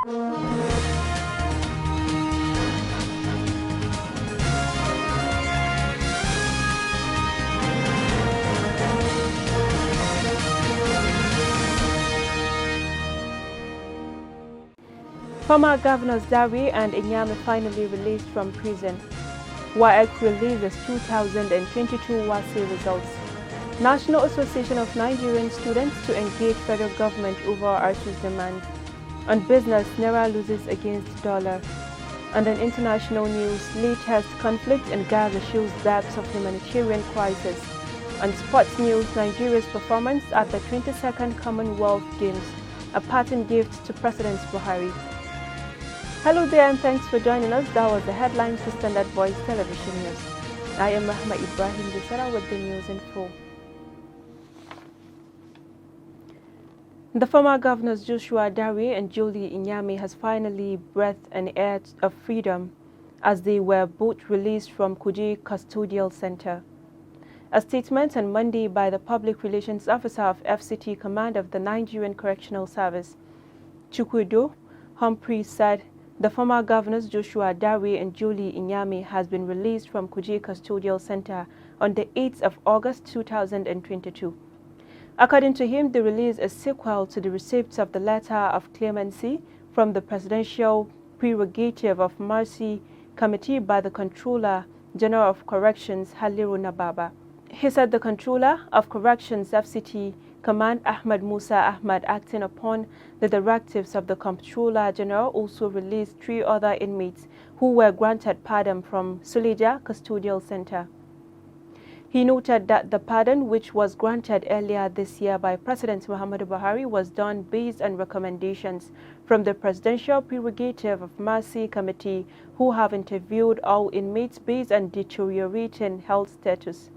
Former Governors Dari and Inyame finally released from prison. WAEC releases 2022 WASE results. National Association of Nigerian Students to engage federal government over ASUU's demands. On business, Naira loses against dollar. And in international news, latest conflict in Gaza shows depths of humanitarian crisis. On sports news, Nigeria's performance at the 22nd Commonwealth Games, a parting gift to President Buhari. Hello there and thanks for joining us. That was the headlines for Standard Voice Television News. I am Rahma Ibrahim Desara with the news in full. The former governors Joshua Dare and Julie Inyame has finally breathed an air of freedom as they were both released from Kuje Custodial Center. A statement on Monday by the Public Relations Officer of FCT Command of the Nigerian Correctional Service, Chukwudo Humphrey, said the former governors Joshua Dare and Julie Inyame has been released from Kuje Custodial Center on the 8th of August 2022. According to him, the release is sequel to the receipt of the letter of clemency from the Presidential Prerogative of Mercy Committee by the Controller General of Corrections, Haliru Nababa. He said the Controller of Corrections FCT Command Ahmad Musa Ahmad, acting upon the directives of the Comptroller General, also released 3 other inmates who were granted pardon from Suleja Custodial Center. He noted that the pardon, which was granted earlier this year by President Muhammadu Buhari, was done based on recommendations from the Presidential Prerogative of Mercy Committee, who have interviewed all inmates based on deteriorating health status,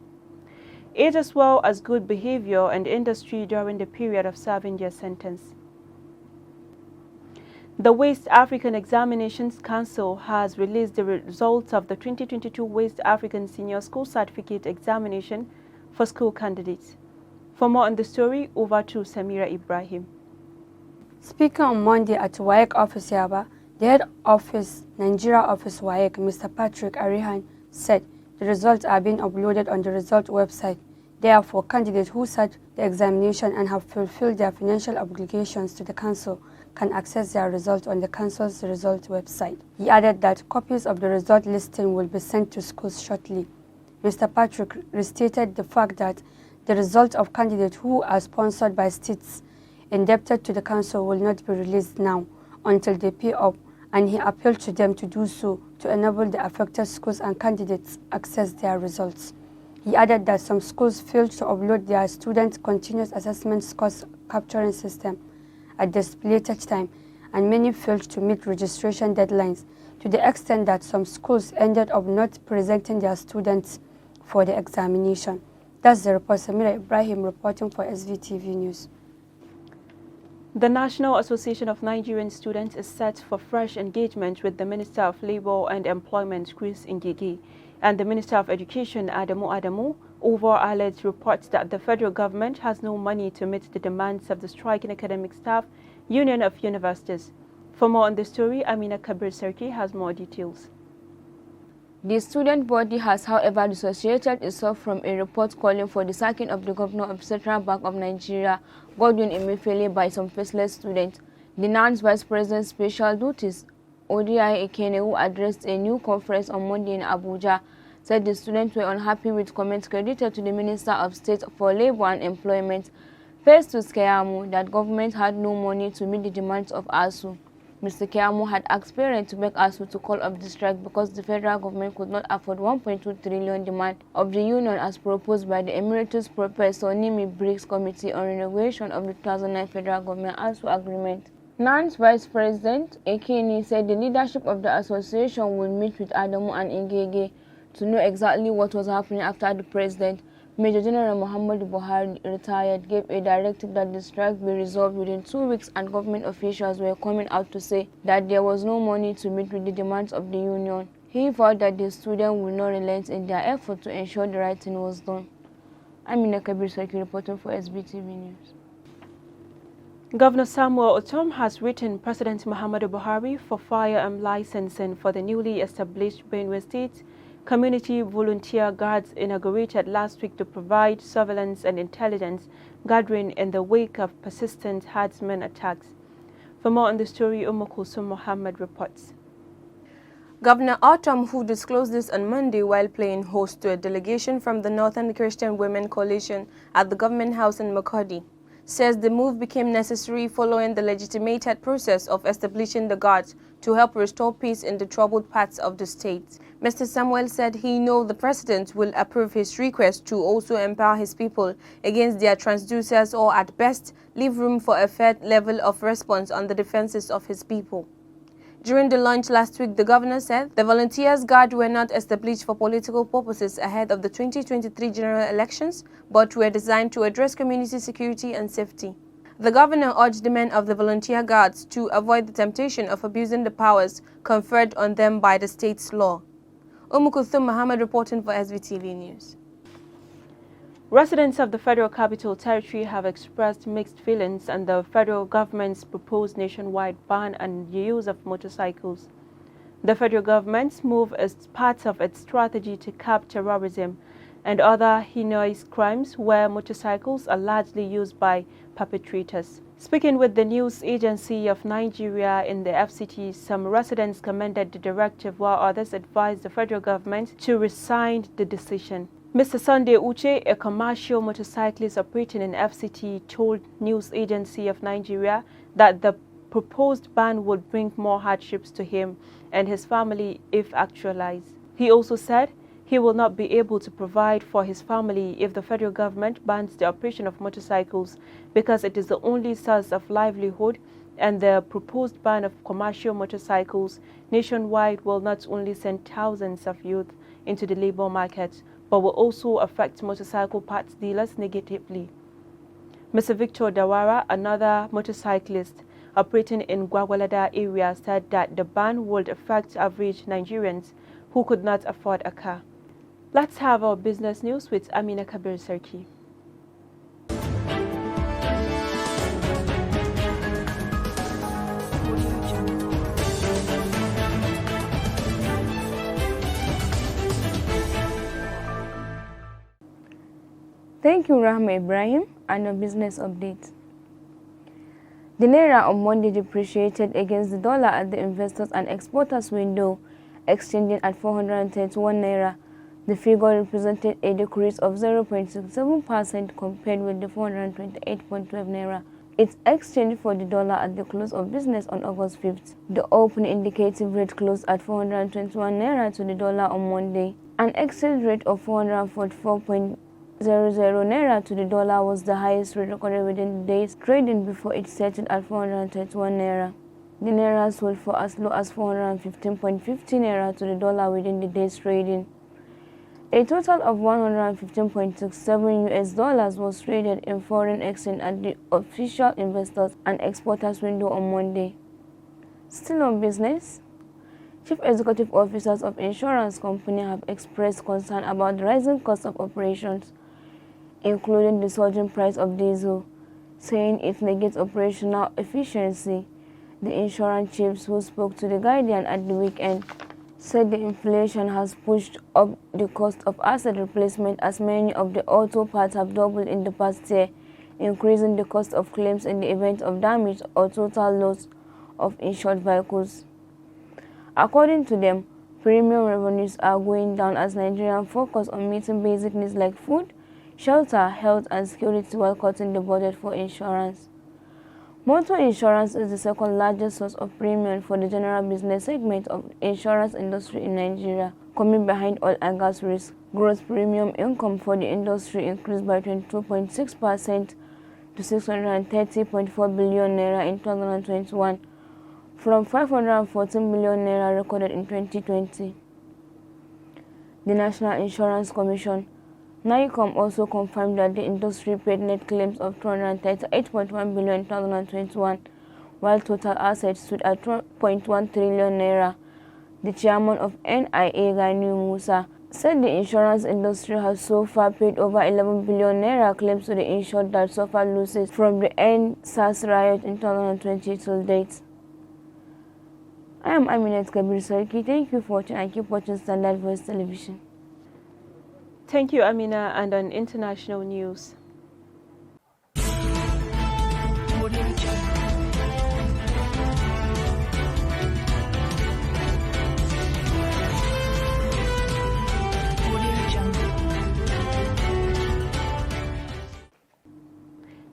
age as well as good behavior and industry during the period of serving their sentence. The West African Examinations Council has released the results of the 2022 West African Senior School Certificate Examination for school candidates. For more on the story, over to Samira Ibrahim. Speaking on Monday at WAEC office Yaba, the head office, Nigeria office WAEC, Mr. Patrick Arihan, said the results are being uploaded on the result website. Therefore, candidates who sat the examination and have fulfilled their financial obligations to the council can access their results on the council's result website. He added that copies of the result listing will be sent to schools shortly. Mr. Patrick restated the fact that the results of candidates who are sponsored by states indebted to the council will not be released now until they pay up, and he appealed to them to do so to enable the affected schools and candidates access their results. He added that some schools failed to upload their student continuous assessment scores capturing system at the stipulated time, and many failed to meet registration deadlines, to the extent that some schools ended up not presenting their students for the examination. That's the report. Samira Ibrahim reporting for SVTV News. The National Association of Nigerian Students is set for fresh engagement with the Minister of Labour and Employment, Chris Ngige, and the Minister of Education, Adamu, over alleged reports that the federal government has no money to meet the demands of the striking academic staff union of universities. For more on the story, Amina Kabir Serki has more details. The student body has, however, dissociated itself from a report calling for the sacking of the governor of Central Bank of Nigeria, Godwin Emefiele, by some faceless students. The NAN's Vice President Special Duties, Odi Ekene, who addressed a new conference on Monday in Abuja, said the students were unhappy with comments credited to the Minister of State for Labour and Employment, Festus Keyamo, that government had no money to meet the demands of ASUU. Mr. Keyamo had asked parents to beg ASUU to call off the strike because the federal government could not afford 1.2 trillion demand of the union as proposed by the Emeritus Professor Nimi Briggs Committee on Renegotiation of the 2009 federal government ASUU agreement. NAN's Vice President Ekene said the leadership of the association would meet with Adamu and Ngige to know exactly what was happening after the President, Major General Muhammadu Buhari, retired, gave a directive that the strike be resolved within 2 weeks, and government officials were coming out to say that there was no money to meet with the demands of the union. He vowed that the students will not relent in their effort to ensure the right thing was done. Amina Kabir Saki reporting for SBTV News. Governor Samuel Otom has written President Muhammadu Buhari for firearm licensing for the newly established Benue State Community Volunteer Guards inaugurated last week to provide surveillance and intelligence gathering in the wake of persistent herdsmen attacks. For more on the story, Kulsum Mohammed reports. Governor Otom, who disclosed this on Monday while playing host to a delegation from the Northern Christian Women Coalition at the Government House in Makurdi, says the move became necessary following the legitimated process of establishing the guards to help restore peace in the troubled parts of the state. Mr. Samuel said he knows the president will approve his request to also empower his people against their transducers or at best leave room for a fair level of response on the defenses of his people. During the launch last week, the governor said the Volunteers Guard were not established for political purposes ahead of the 2023 general elections, but were designed to address community security and safety. The governor urged the men of the Volunteer Guards to avoid the temptation of abusing the powers conferred on them by the state's law. Kulsum Mohammed reporting for SVTV News. Residents of the Federal Capital Territory have expressed mixed feelings on the federal government's proposed nationwide ban on the use of motorcycles. The federal government's move is part of its strategy to curb terrorism and other heinous crimes where motorcycles are largely used by perpetrators. Speaking with the news agency of Nigeria in the FCT, some residents commended the directive while others advised the federal government to rescind the decision. Mr. Sunday Uche, a commercial motorcyclist operating in FCT, told News Agency of Nigeria that the proposed ban would bring more hardships to him and his family if actualized. He also said he will not be able to provide for his family if the federal government bans the operation of motorcycles because it is the only source of livelihood, and the proposed ban of commercial motorcycles nationwide will not only send thousands of youth into the labor market, but will also affect motorcycle parts dealers negatively. Mr. Victor Dawara, another motorcyclist operating in Gwagwalada area, said that the ban would affect average Nigerians who could not afford a car. Let's have our business news with Amina Kabir Sarki. Thank you, Rahma Ibrahim, and a business update. The Naira on Monday depreciated against the dollar at the investors and exporters window, exchanging at 431 Naira. The figure represented a decrease of 0.67% compared with the 428.12 Naira. Its exchange for the dollar at the close of business on August 5th. The open indicative rate closed at 421 Naira to the dollar on Monday. An exchange rate of 444.00 Naira to the dollar was the highest rate recorded within the day's trading before it settled at 431 Naira. The Naira sold for as low as 415.50 Naira to the dollar within the day's trading. A total of 115.67 US dollars was traded in foreign exchange at the official investors and exporters window on Monday. Still on business, Chief Executive Officers of insurance companies have expressed concern about the rising cost of operations, including the surging price of diesel, saying it negates operational efficiency. The insurance chiefs, who spoke to The Guardian at the weekend, said the inflation has pushed up the cost of asset replacement as many of the auto parts have doubled in the past year, increasing the cost of claims in the event of damage or total loss of insured vehicles. According to them, premium revenues are going down as Nigerians focus on meeting basic needs like food, shelter, health, and security while cutting the budget for insurance. Motor insurance is the second largest source of premium for the general business segment of the insurance industry in Nigeria, coming behind oil and gas risk. Gross premium income for the industry increased by 22.6% to 630.4 billion Naira in 2021, from 514 billion Naira recorded in 2020. The National Insurance Commission, NICOM, also confirmed that the industry paid net claims of 238.1 billion in 2021, while total assets stood at 2.1 trillion Naira. The chairman of NIA, Gani Musa, said the insurance industry has so far paid over 11 billion naira claims to the insured that suffered losses from the EndSARS riot in 2020 till date. I am Aminat Kabir Sarki. Thank you for watching and keep watching Standard Voice Television. Thank you, Amina, and on international news.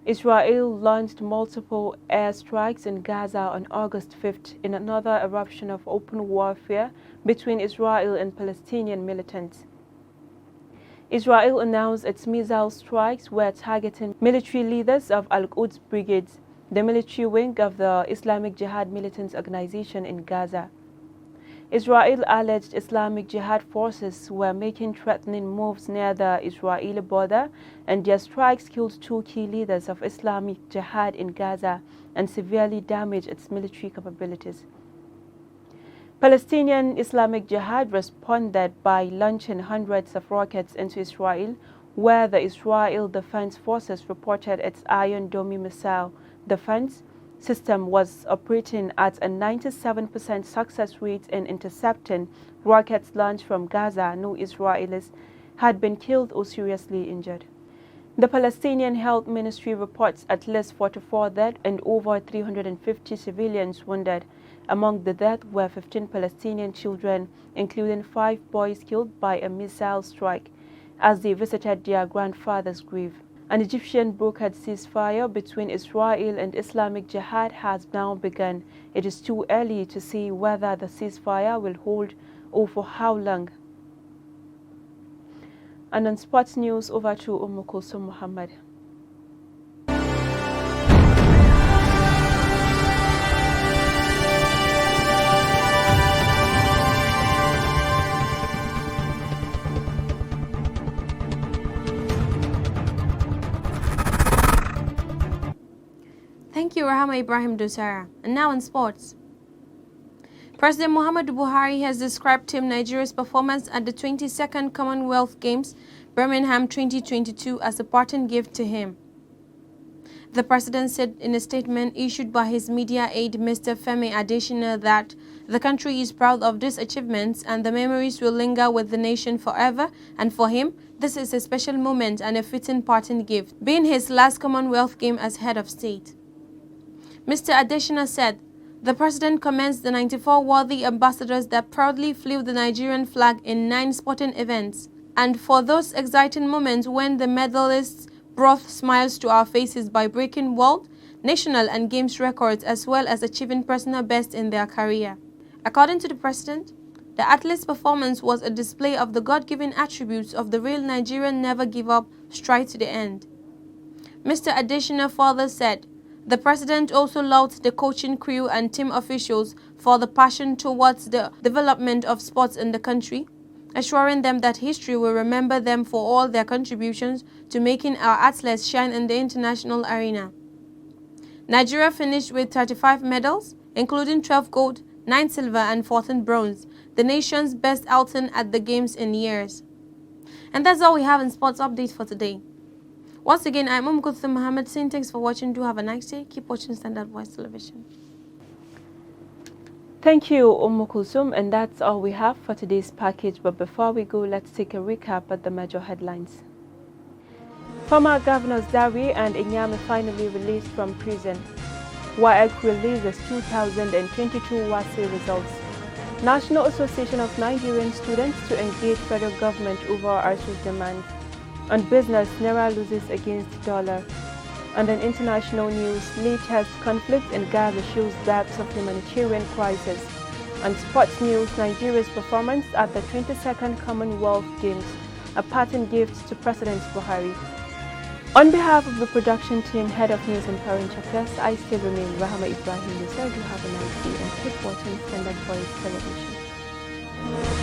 Israel launched multiple airstrikes in Gaza on August 5th in another eruption of open warfare between Israel and Palestinian militants. Israel announced its missile strikes were targeting military leaders of Al-Quds Brigades, the military wing of the Islamic Jihad militant organization in Gaza. Israel alleged Islamic Jihad forces were making threatening moves near the Israeli border, and their strikes killed 2 key leaders of Islamic Jihad in Gaza and severely damaged its military capabilities. Palestinian Islamic Jihad responded by launching hundreds of rockets into Israel, where the Israel Defense Forces reported its Iron Dome missile defense system was operating at a 97% success rate in intercepting rockets launched from Gaza. No Israelis had been killed or seriously injured. The Palestinian Health Ministry reports at least 44 dead and over 350 civilians wounded. Among the dead were 15 Palestinian children, including 5 boys killed by a missile strike as they visited their grandfather's grave. An Egyptian brokered ceasefire between Israel and Islamic Jihad has now begun. It is too early to see whether the ceasefire will hold or for how long. And on sports news, over to Kulsum Muhammad. Thank you, Rahama Ibrahim Dosara. And now in sports. President Muhammadu Buhari has described Team Nigeria's performance at the 22nd Commonwealth Games, Birmingham 2022 as a parting gift to him. The president said in a statement issued by his media aide, Mr. Femi Adesina, that the country is proud of these achievements and the memories will linger with the nation forever, and for him, this is a special moment and a fitting parting gift, being his last Commonwealth Game as head of state. Mr. Adesina said, the president commends the 94 worthy ambassadors that proudly flew the Nigerian flag in 9 sporting events, and for those exciting moments when the medalists brought smiles to our faces by breaking world, national and games records as well as achieving personal best in their career. According to the president, the athletes' performance was a display of the God-given attributes of the real Nigerian never give up, stride to the end. Mr. Adesina further said, the president also lauded the coaching crew and team officials for the passion towards the development of sports in the country, assuring them that history will remember them for all their contributions to making our athletes shine in the international arena. Nigeria finished with 35 medals, including 12 gold, 9 silver and 14 bronze, the nation's best outing at the Games in years. And that's all we have in Sports Update for today. Once again, I'm Kulsum Muhammad saying thanks for watching. Do have a nice day. Keep watching Standard Voice Television. Thank you, Kulsum, and that's all we have for today's package. But before we go, let's take a recap of the major headlines. Former Governors Dari and Inyame finally released from prison. WAEC releases 2022 WASE results. National Association of Nigerian Students to engage federal government over ASU's demands. On business, Naira loses against dollar. And on international news, latest conflict in Gaza shows depths of humanitarian crisis. On sports news, Nigeria's performance at the 22nd Commonwealth Games, a parting gift to President Buhari. On behalf of the production team, head of news and current affairs, I still remain Rahama Ibrahim. You do have a nice day and keep watching Standard Voice Television.